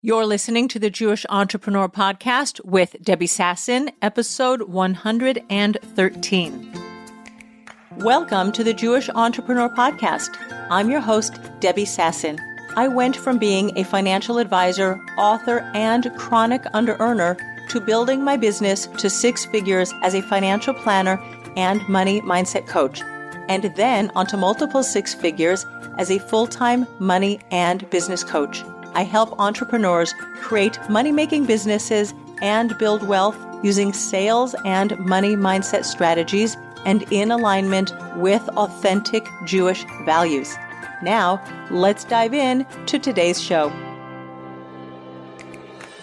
You're listening to the Jewish Entrepreneur Podcast with Debbie Sasson, episode 113. Welcome to the Jewish Entrepreneur Podcast. I'm your host, Debbie Sasson. I went from being a financial advisor, author, and chronic under-earner to building my business to six figures as a financial planner and money mindset coach, and then onto multiple six figures as a full-time money and business coach. I help entrepreneurs create money-making businesses and build wealth using sales and money mindset strategies and in alignment with authentic Jewish values. Now, let's dive in to today's show.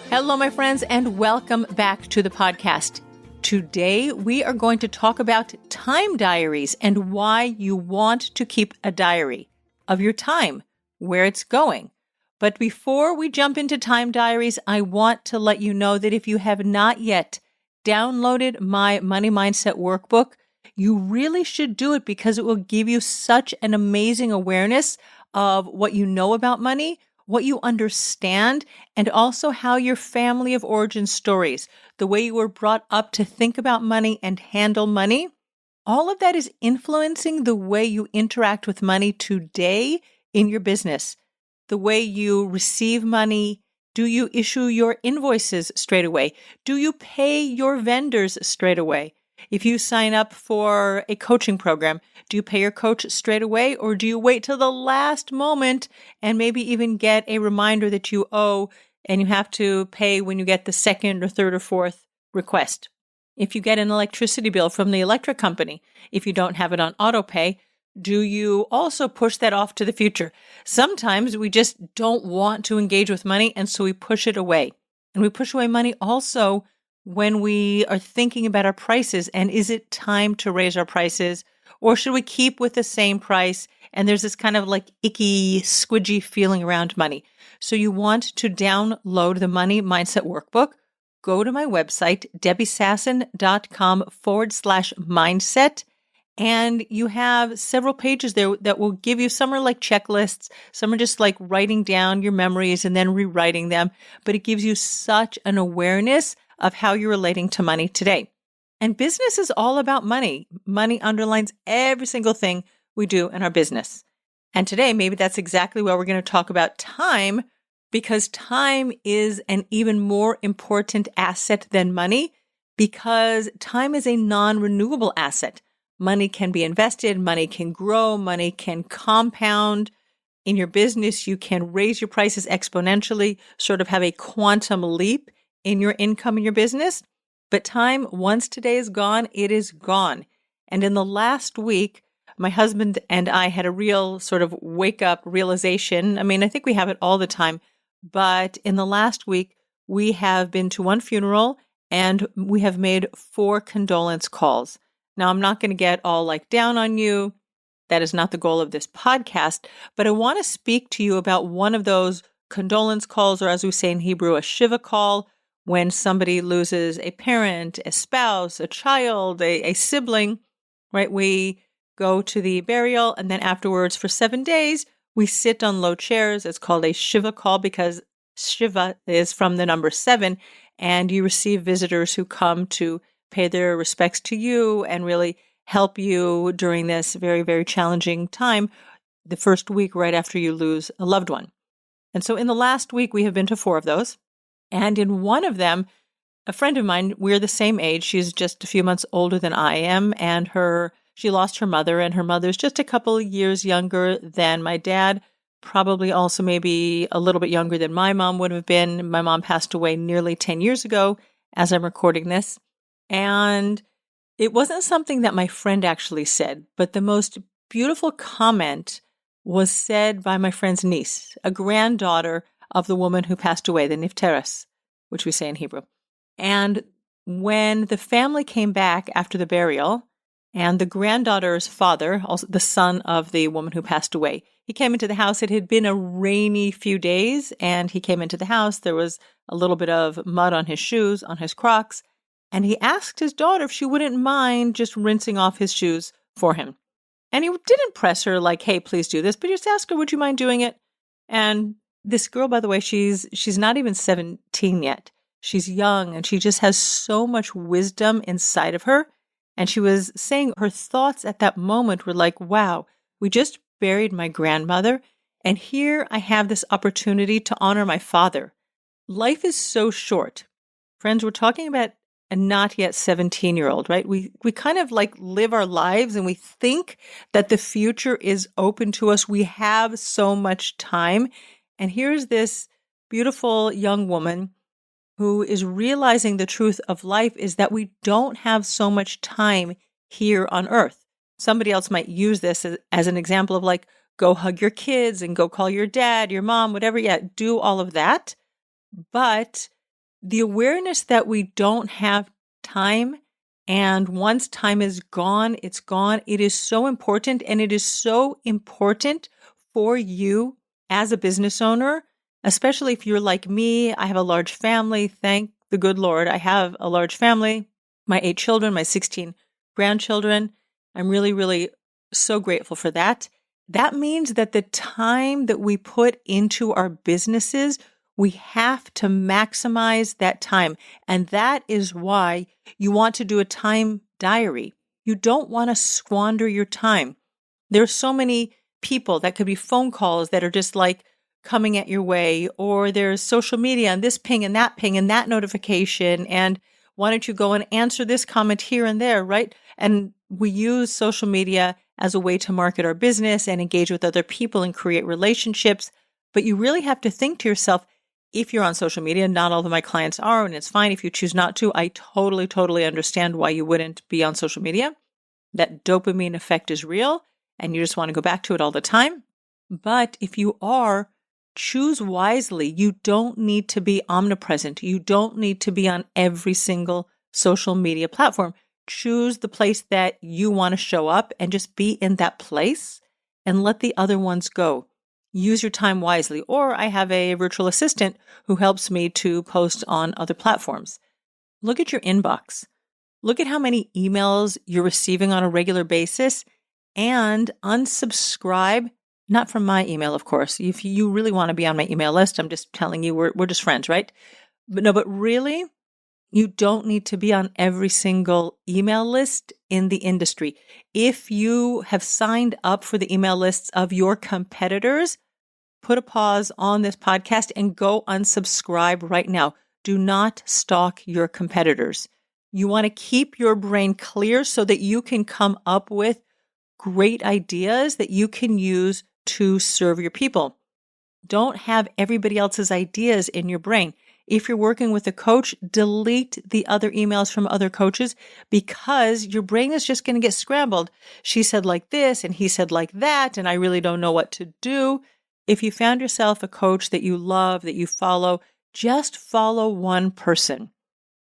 Hello, my friends, and welcome back to the podcast. Today, we are going to talk about time diaries and why you want to keep a diary of your time, where it's going. But before we jump into time diaries, I want to let you know that if you have not yet downloaded my Money Mindset Workbook, you really should do it because it will give you such an amazing awareness of what you know about money, what you understand, and also how your family of origin stories, the way you were brought up to think about money and handle money, all of that is influencing the way you interact with money today in your business. The way you receive money. Do you issue your invoices straight away? Do you pay your vendors straight away? If you sign up for a coaching program, do you pay your coach straight away, or do you wait till the last moment and maybe even get a reminder that you owe and you have to pay when you get the second or third or fourth request? If you get an electricity bill from the electric company, if you don't have it on auto pay, do you also push that off to the future? Sometimes we just don't want to engage with money, and so we push it away. And we push away money also when we are thinking about our prices, and is it time to raise our prices, or should we keep with the same price? And there's this kind of like icky, squidgy feeling around money. So you want to download the Money Mindset Workbook. Go to my website, debbiesasson.com/mindset. And you have several pages there that will give you, some are like checklists, some are just like writing down your memories and then rewriting them. But it gives you such an awareness of how you're relating to money today. And business is all about money. Money underlines every single thing we do in our business. And today, maybe that's exactly where we're going to talk about time, because time is an even more important asset than money, because time is a non-renewable asset. Money can be invested, money can grow, money can compound. In your business, you can raise your prices exponentially, sort of have a quantum leap in your income in your business. But time, once today is gone, it is gone. And in the last week, my husband and I had a real sort of wake-up realization. I mean, I think we have it all the time. But in the last week, we have been to one funeral and we have made 4 condolence calls. Now, I'm not going to get all like down on you. That is not the goal of this podcast, but I want to speak to you about one of those condolence calls, or as we say in Hebrew, a shiva call, when somebody loses a parent, a spouse, a child, a sibling, right? We go to the burial, and then afterwards for 7 days, we sit on low chairs. It's called a shiva call because shiva is from the number 7, and you receive visitors who come to pay their respects to you and really help you during this very, very challenging time, the first week right after you lose a loved one. And so in the last week, we have been to 4 of those. And in one of them, a friend of mine, we're the same age. She's just a few months older than I am. And she lost her mother, and her mother's just a couple of years younger than my dad, probably also maybe a little bit younger than my mom would have been. My mom passed away nearly 10 years ago as I'm recording this. And it wasn't something that my friend actually said, but the most beautiful comment was said by my friend's niece, a granddaughter of the woman who passed away, the nifteres, which we say in Hebrew. And when the family came back after the burial, and the granddaughter's father, also the son of the woman who passed away, he came into the house. It had been a rainy few days, and he came into the house. There was a little bit of mud on his shoes, on his Crocs. And he asked his daughter if she wouldn't mind just rinsing off his shoes for him. And he didn't press her like, hey, please do this, but just ask her, would you mind doing it? And This girl, by the way, she's not even 17 yet. She's young and she just has so much wisdom inside of her. And she was saying her thoughts at that moment were like, wow, we just buried my grandmother. And here I have this opportunity to honor my father. Life is so short. Friends, we're talking about a not yet 17-year-old, right? We kind of like live our lives and we think that the future is open to us. We have so much time. And here's this beautiful young woman who is realizing the truth of life is that we don't have so much time here on earth. Somebody else might use this as an example of like, go hug your kids and go call your dad, your mom, whatever. Yeah, do all of that. But the awareness that we don't have time, and once time is gone, it's gone. It is so important. And it is so important for you as a business owner, especially if you're like me. I have a large family. Thank the good Lord. I have a large family, my 8 children, my 16 grandchildren. I'm really, really so grateful for that. That means that the time that we put into our businesses, we have to maximize that time. And that is why you want to do a time diary. You don't want to squander your time. There's so many people that could be phone calls that are just like coming at your way, or there's social media and this ping and that notification. And why don't you go and answer this comment here and there, right? And we use social media as a way to market our business and engage with other people and create relationships. But you really have to think to yourself, if you're on social media, not all of my clients are, and it's fine if you choose not to. I totally, totally understand why you wouldn't be on social media. That dopamine effect is real, and you just want to go back to it all the time. But if you are, choose wisely. You don't need to be omnipresent. You don't need to be on every single social media platform. Choose the place that you want to show up and just be in that place and let the other ones go. Use your time wisely. Or I have a virtual assistant who helps me to post on other platforms. Look at your inbox. Look at how many emails you're receiving on a regular basis and unsubscribe, not from my email, of course. If you really want to be on my email list, I'm just telling you, we're just friends, right? But really, you don't need to be on every single email list in the industry. If you have signed up for the email lists of your competitors, put a pause on this podcast and go unsubscribe right now. Do not stalk your competitors. You want to keep your brain clear so that you can come up with great ideas that you can use to serve your people. Don't have everybody else's ideas in your brain. If you're working with a coach, delete the other emails from other coaches because your brain is just going to get scrambled. She said like this and he said like that, and I really don't know what to do. If you found yourself a coach that you love, that you follow, just follow one person.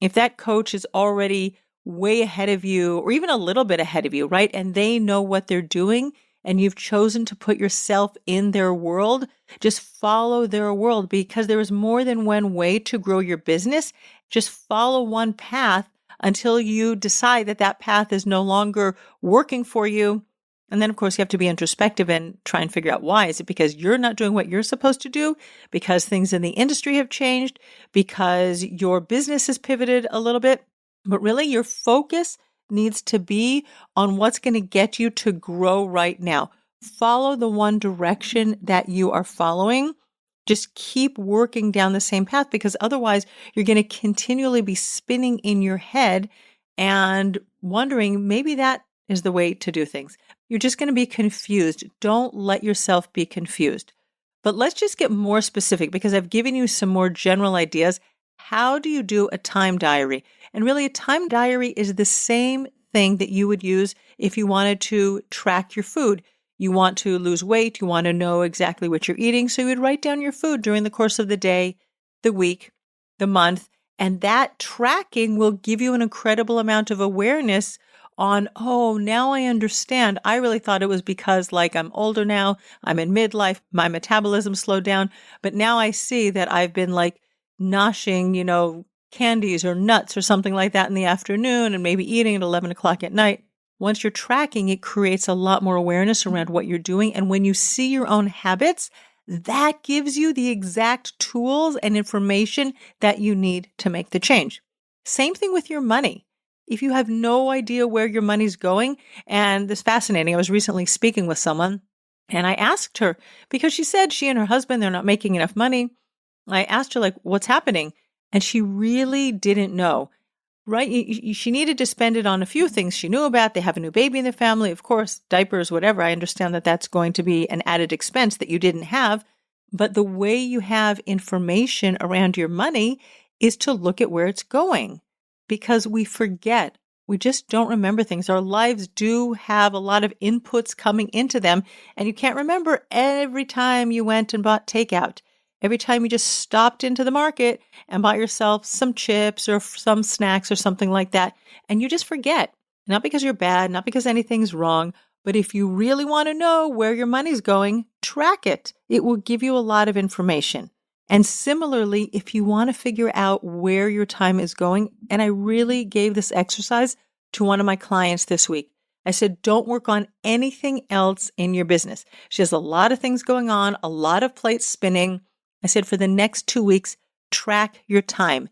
If that coach is already way ahead of you or even a little bit ahead of you, right? And they know what they're doing and you've chosen to put yourself in their world, just follow their world because there is more than one way to grow your business. Just follow one path until you decide that that path is no longer working for you. And then, of course, you have to be introspective and try and figure out why. Is it because you're not doing what you're supposed to do? Because things in the industry have changed? Because your business has pivoted a little bit? But really, your focus needs to be on what's going to get you to grow right now. Follow the one direction that you are following. Just keep working down the same path because otherwise you're going to continually be spinning in your head and wondering maybe that is the way to do things. You're just going to be confused. Don't let yourself be confused. But let's just get more specific because I've given you some more general ideas. How do you do a time diary? And really, a time diary is the same thing that you would use if you wanted to track your food. You want to lose weight. You want to know exactly what you're eating. So you would write down your food during the course of the day, the week, the month. And that tracking will give you an incredible amount of awareness on, oh, now I understand. I really thought it was because like I'm older now, I'm in midlife, my metabolism slowed down. But now I see that I've been like noshing, candies or nuts or something like that in the afternoon and maybe eating at 11 o'clock at night. Once you're tracking, it creates a lot more awareness around what you're doing. And when you see your own habits, that gives you the exact tools and information that you need to make the change. Same thing with your money. If you have no idea where your money's going, and this is fascinating, I was recently speaking with someone and I asked her, because she said she and her husband, they're not making enough money. I asked her, like, what's happening? And she really didn't know. Right? She needed to spend it on a few things she knew about. They have a new baby in their family, of course, diapers, whatever. I understand that that's going to be an added expense that you didn't have. But the way you have information around your money is to look at where it's going, because we forget. We just don't remember things. Our lives do have a lot of inputs coming into them, and you can't remember every time you went and bought takeout. Every time you just stopped into the market and bought yourself some chips or some snacks or something like that, and you just forget. Not because you're bad, not because anything's wrong, but if you really want to know where your money's going, track it. It will give you a lot of information. And similarly, if you want to figure out where your time is going, and I really gave this exercise to one of my clients this week. I said, don't work on anything else in your business. She has a lot of things going on, a lot of plates spinning. I said, for the next 2 weeks, track your time.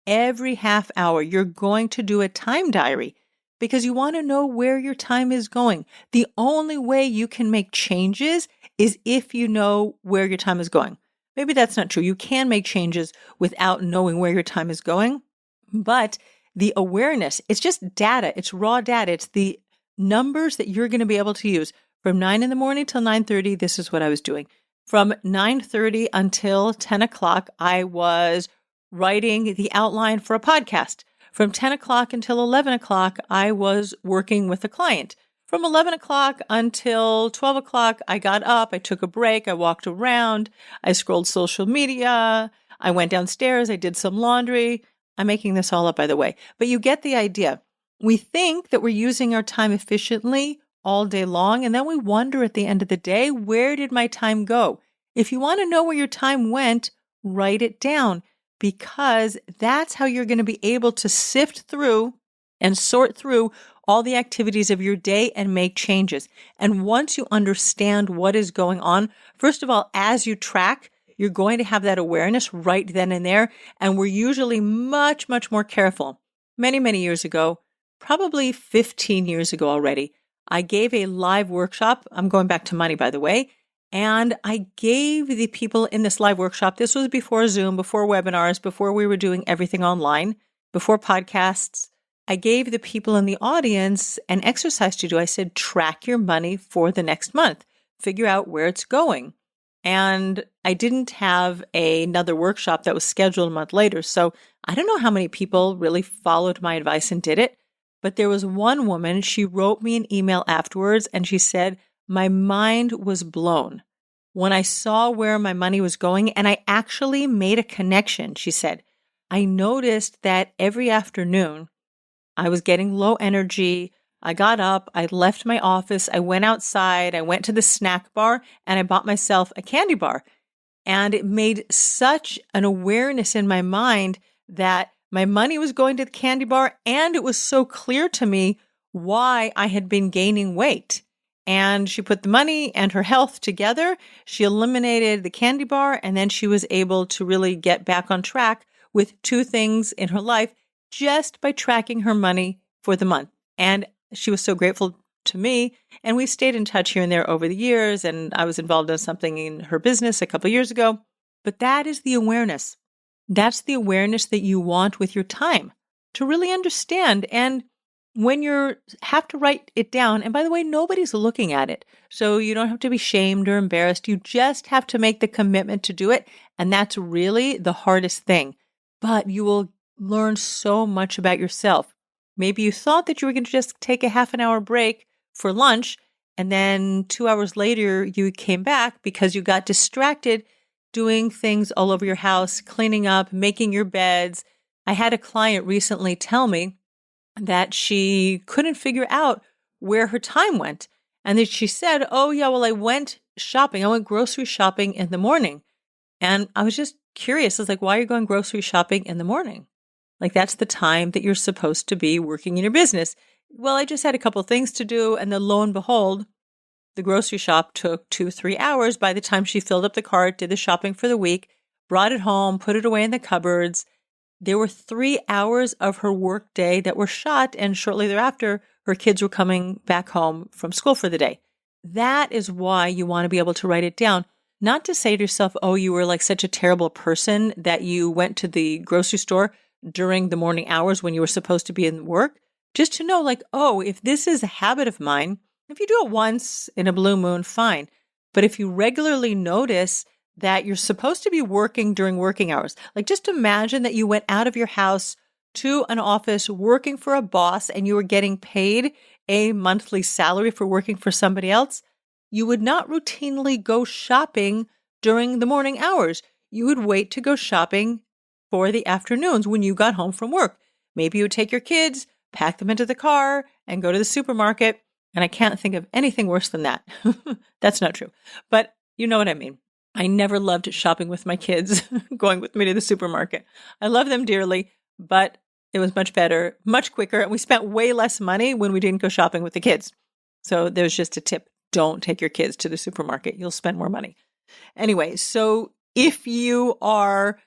Every half hour, you're going to do a time diary because you want to know where your time is going. The only way you can make changes is if you know where your time is going. Maybe that's not true. You can make changes without knowing where your time is going, but the awareness, it's just data. It's raw data. It's the numbers that you're going to be able to use. From 9 in the morning till 9:30, this is what I was doing. From 9:30 until 10 o'clock, I was writing the outline for a podcast. From 10 o'clock until 11 o'clock, I was working with a client. From 11 o'clock until 12 o'clock, I got up, I took a break, I walked around, I scrolled social media, I went downstairs, I did some laundry. I'm making this all up, by the way, but you get the idea. We think that we're using our time efficiently all day long, and then we wonder at the end of the day, where did my time go? If you want to know where your time went, write it down, because that's how you're going to be able to sift through and sort through all the activities of your day and make changes. And once you understand what is going on, first of all, as you track, you're going to have that awareness right then and there. And we're usually much, much more careful. Many, many years ago, probably 15 years ago already, I gave a live workshop. I'm going back to money, by the way. And I gave the people in this live workshop, this was before Zoom, before webinars, before we were doing everything online, before podcasts. I gave the people in the audience an exercise to do. I said, track your money for the next month. Figure out where it's going. And I didn't have another workshop that was scheduled a month later. So I don't know how many people really followed my advice and did it. But there was one woman, she wrote me an email afterwards and she said, my mind was blown when I saw where my money was going. And I actually made a connection. She said, I noticed that every afternoon I was getting low energy. I got up, I left my office, I went outside, I went to the snack bar, and I bought myself a candy bar. And it made such an awareness in my mind that my money was going to the candy bar, and it was so clear to me why I had been gaining weight. And she put the money and her health together. She eliminated the candy bar, and then she was able to really get back on track with two things in her life just by tracking her money for the month. And she was so grateful to me. And we stayed in touch here and there over the years. And I was involved in something in her business a couple of years ago. But that is the awareness. That's the awareness that you want with your time to really understand. And when you have to write it down, and by the way, nobody's looking at it. So you don't have to be shamed or embarrassed. You just have to make the commitment to do it. And that's really the hardest thing. But you will learn so much about yourself. Maybe you thought that you were going to just take a half an hour break for lunch, and then 2 hours later you came back because you got distracted doing things all over your house, cleaning up, making your beds. I had a client recently tell me that she couldn't figure out where her time went. And that she said, oh yeah, well, I went shopping. I went grocery shopping in the morning. And I was just curious. I was like, why are you going grocery shopping in the morning? Like, that's the time that you're supposed to be working in your business. Well, I just had a couple of things to do. And then lo and behold, the grocery shop took 2-3 hours by the time she filled up the cart, did the shopping for the week, brought it home, put it away in the cupboards. There were 3 hours of her work day that were shot, and shortly thereafter, her kids were coming back home from school for the day. That is why you want to be able to write it down. Not to say to yourself, oh, you were like such a terrible person that you went to the grocery store during the morning hours when you were supposed to be in work. Just to know, like, oh, if this is a habit of mine, if you do it once in a blue moon, fine. But if you regularly notice that you're supposed to be working during working hours, like just imagine that you went out of your house to an office working for a boss and you were getting paid a monthly salary for working for somebody else, you would not routinely go shopping during the morning hours. You would wait to go shopping for the afternoons when you got home from work. Maybe you would take your kids, pack them into the car, and go to the supermarket. And I can't think of anything worse than that. That's not true. But you know what I mean. I never loved shopping with my kids, going with me to the supermarket. I love them dearly, but it was much better, much quicker, and we spent way less money when we didn't go shopping with the kids. So there's just a tip. Don't take your kids to the supermarket. You'll spend more money. Anyway, so if you are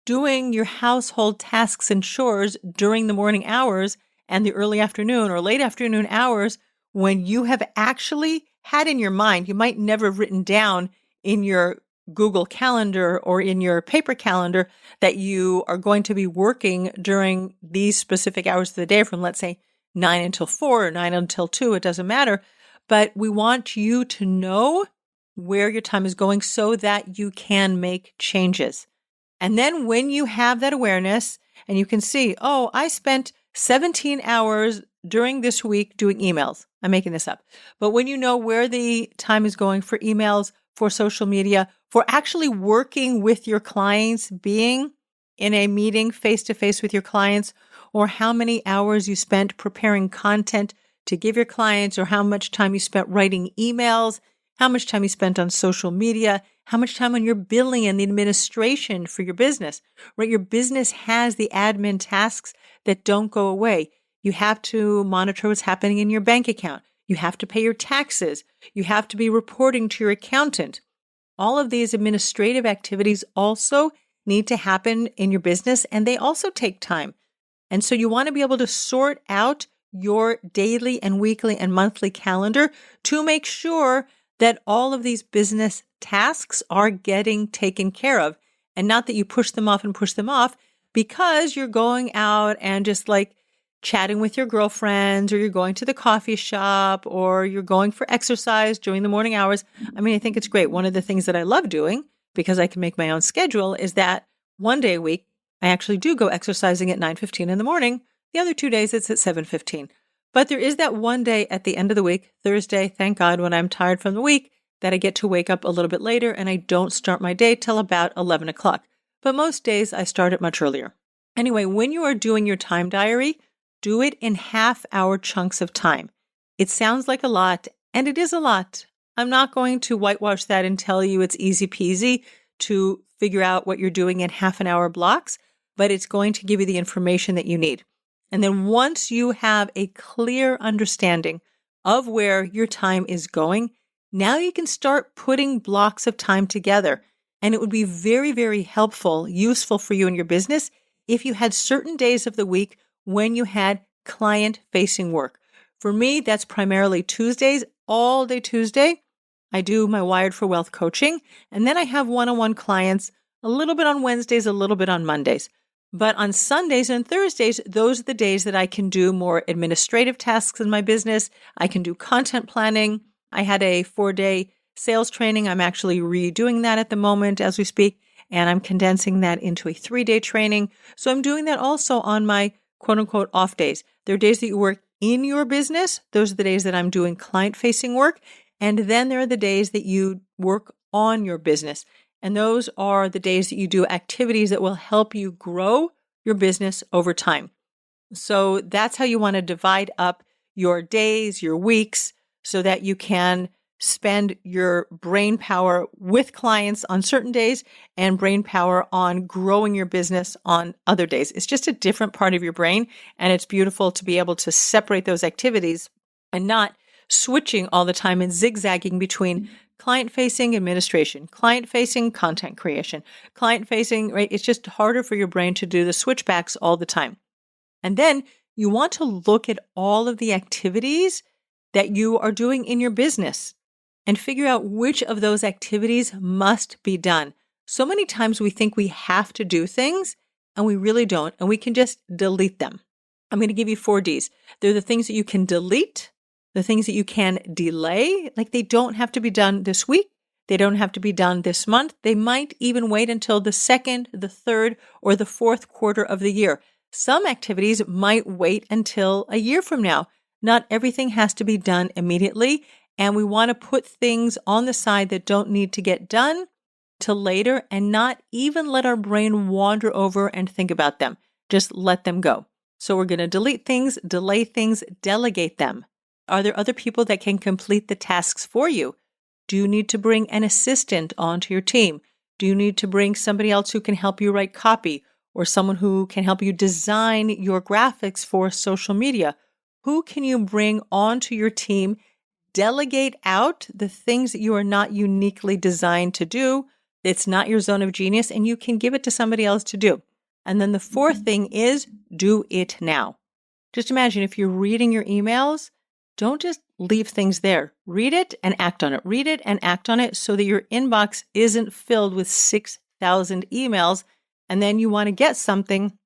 doing your household tasks and chores during the morning hours and the early afternoon or late afternoon hours, when you have actually had in your mind, you might never have written down in your Google Calendar or in your paper calendar that you are going to be working during these specific hours of the day from, let's say, 9 until 4 or 9 until 2, it doesn't matter. But we want you to know where your time is going so that you can make changes. And then when you have that awareness and you can see, oh, I spent 17 hours during this week doing emails. I'm making this up. But when you know where the time is going for emails, for social media, for actually working with your clients, being in a meeting face-to-face with your clients, or how many hours you spent preparing content to give your clients, or how much time you spent writing emails, how much time you spent on social media, how much time on your billing and the administration for your business, right? Your business has the admin tasks that don't go away. You have to monitor what's happening in your bank account. You have to pay your taxes. You have to be reporting to your accountant. All of these administrative activities also need to happen in your business, and they also take time. And so you want to be able to sort out your daily and weekly and monthly calendar to make sure that all of these business tasks are getting taken care of, and not that you push them off because you're going out and just like chatting with your girlfriends, or you're going to the coffee shop, or you're going for exercise during the morning hours. I mean, I think it's great. One of the things that I love doing, because I can make my own schedule, is that one day a week, I actually do go exercising at 9:15 in the morning. The other 2 days, it's at 7:15. But there is that one day at the end of the week, Thursday, thank God, when I'm tired from the week, that I get to wake up a little bit later and I don't start my day till about 11 o'clock. But most days I start it much earlier. Anyway, when you are doing your time diary, do it in half-hour chunks of time. It sounds like a lot, and it is a lot. I'm not going to whitewash that and tell you it's easy peasy to figure out what you're doing in half-an-hour blocks, but it's going to give you the information that you need. And then once you have a clear understanding of where your time is going, now you can start putting blocks of time together. And it would be very, very helpful, useful for you in your business if you had certain days of the week when you had client-facing work. For me, that's primarily Tuesdays, all day Tuesday. I do my Wired for Wealth coaching, and then I have one-on-one clients a little bit on Wednesdays, a little bit on Mondays. But on Sundays and Thursdays, those are the days that I can do more administrative tasks in my business. I can do content planning. I had a 4-day sales training. I'm actually redoing that at the moment as we speak, and I'm condensing that into a 3-day training. So I'm doing that also on my quote-unquote off days. There are days that you work in your business. Those are the days that I'm doing client-facing work. And then there are the days that you work on your business. And those are the days that you do activities that will help you grow your business over time. So that's how you want to divide up your days, your weeks, so that you can spend your brain power with clients on certain days and brain power on growing your business on other days. It's just a different part of your brain, and it's beautiful to be able to separate those activities and not switching all the time and zigzagging between client-facing administration, client-facing content creation, client-facing, right? It's just harder for your brain to do the switchbacks all the time. And then you want to look at all of the activities that you are doing in your business and figure out which of those activities must be done. So many times we think we have to do things and we really don't, and we can just delete them. I'm going to give you 4 Ds. They're the things that you can delete, the things that you can delay, like they don't have to be done this week. They don't have to be done this month. They might even wait until the second, the third, or the fourth quarter of the year. Some activities might wait until a year from now. Not everything has to be done immediately, and we want to put things on the side that don't need to get done till later and not even let our brain wander over and think about them. Just let them go. So we're going to delete things, delay things, delegate them. Are there other people that can complete the tasks for you? Do you need to bring an assistant onto your team? Do you need to bring somebody else who can help you write copy or someone who can help you design your graphics for social media? Who can you bring onto your team? Delegate out the things that you are not uniquely designed to do. It's not your zone of genius, and you can give it to somebody else to do. And then the fourth thing is do it now. Just imagine if you're reading your emails, don't just leave things there. Read it and act on it. Read it and act on it so that your inbox isn't filled with 6,000 emails. And then you want to get something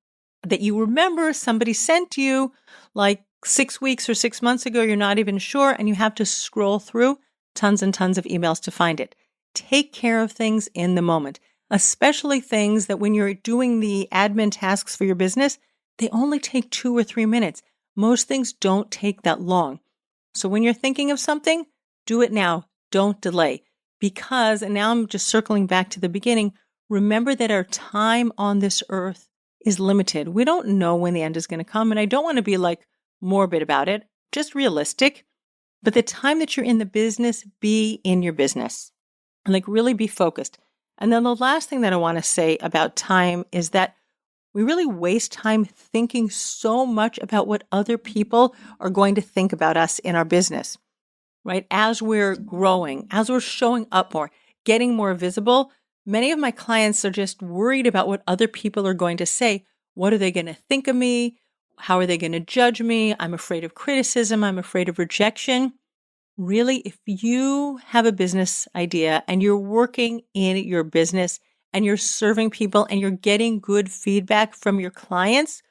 that you remember somebody sent you like 6 weeks or 6 months ago. You're not even sure, and you have to scroll through tons and tons of emails to find it. Take care of things in the moment, especially things that when you're doing the admin tasks for your business, they only take 2 or 3 minutes. Most things don't take that long. So when you're thinking of something, do it now. Don't delay. Because, and now I'm just circling back to the beginning, remember that our time on this earth is limited. We don't know when the end is going to come. And I don't want to be like morbid about it, just realistic. But the time that you're in the business, be in your business. And like really be focused. And then the last thing that I want to say about time is that we really waste time thinking so much about what other people are going to think about us in our business, right? As we're growing, as we're showing up more, getting more visible, many of my clients are just worried about what other people are going to say. What are they going to think of me? How are they going to judge me? I'm afraid of criticism. I'm afraid of rejection. Really, if you have a business idea and you're working in your business and you're serving people and you're getting good feedback from your clients,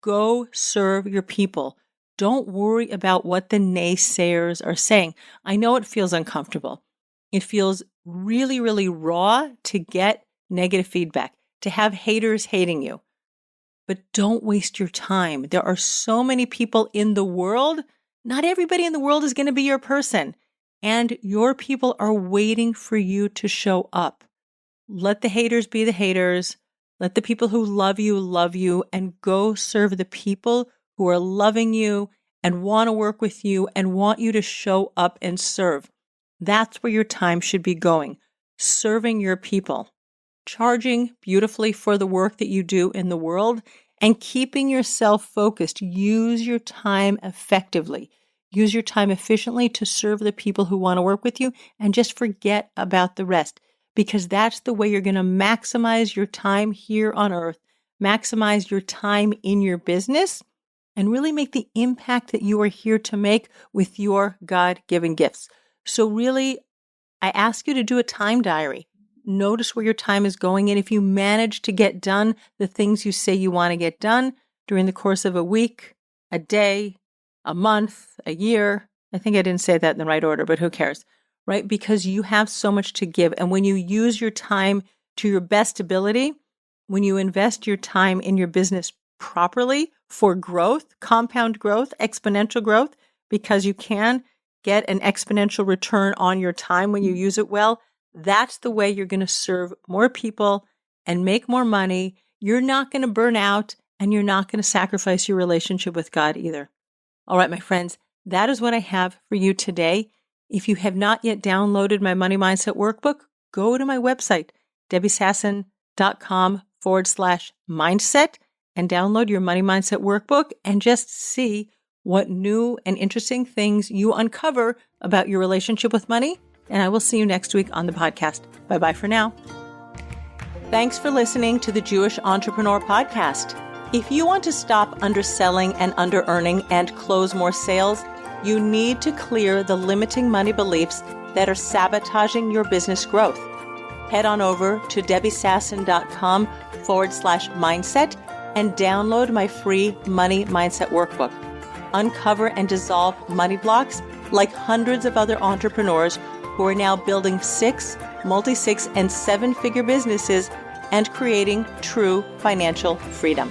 go serve your people. Don't worry about what the naysayers are saying. I know it feels uncomfortable. It feels really, really raw to get negative feedback, to have haters hating you. But don't waste your time. There are so many people in the world. Not everybody in the world is going to be your person. And your people are waiting for you to show up. Let the haters be the haters. Let the people who love you, and go serve the people who are loving you and want to work with you and want you to show up and serve. That's where your time should be going. Serving your people, charging beautifully for the work that you do in the world, and keeping yourself focused. Use your time effectively. Use your time efficiently to serve the people who want to work with you, and just forget about the rest. Because that's the way you're going to maximize your time here on earth, maximize your time in your business, and really make the impact that you are here to make with your God-given gifts. So really, I ask you to do a time diary. Notice where your time is going. And if you manage to get done the things you say you want to get done during the course of a week, a day, a month, a year, I think I didn't say that in the right order, but who cares? Right? Because you have so much to give. And when you use your time to your best ability, when you invest your time in your business properly for growth, compound growth, exponential growth, because you can get an exponential return on your time when you use it well, that's the way you're going to serve more people and make more money. You're not going to burn out, and you're not going to sacrifice your relationship with God either. All right, my friends, that is what I have for you today. If you have not yet downloaded my Money Mindset Workbook, go to my website, debbiesasson.com/mindset, and download your Money Mindset Workbook and just see what new and interesting things you uncover about your relationship with money. And I will see you next week on the podcast. Bye-bye for now. Thanks for listening to the Jewish Entrepreneur Podcast. If you want to stop underselling and under-earning and close more sales, you need to clear the limiting money beliefs that are sabotaging your business growth. Head on over to debbiesasson.com/mindset and download my free Money Mindset Workbook. Uncover and dissolve money blocks like hundreds of other entrepreneurs who are now building 6, multi-6, and 7-figure businesses and creating true financial freedom.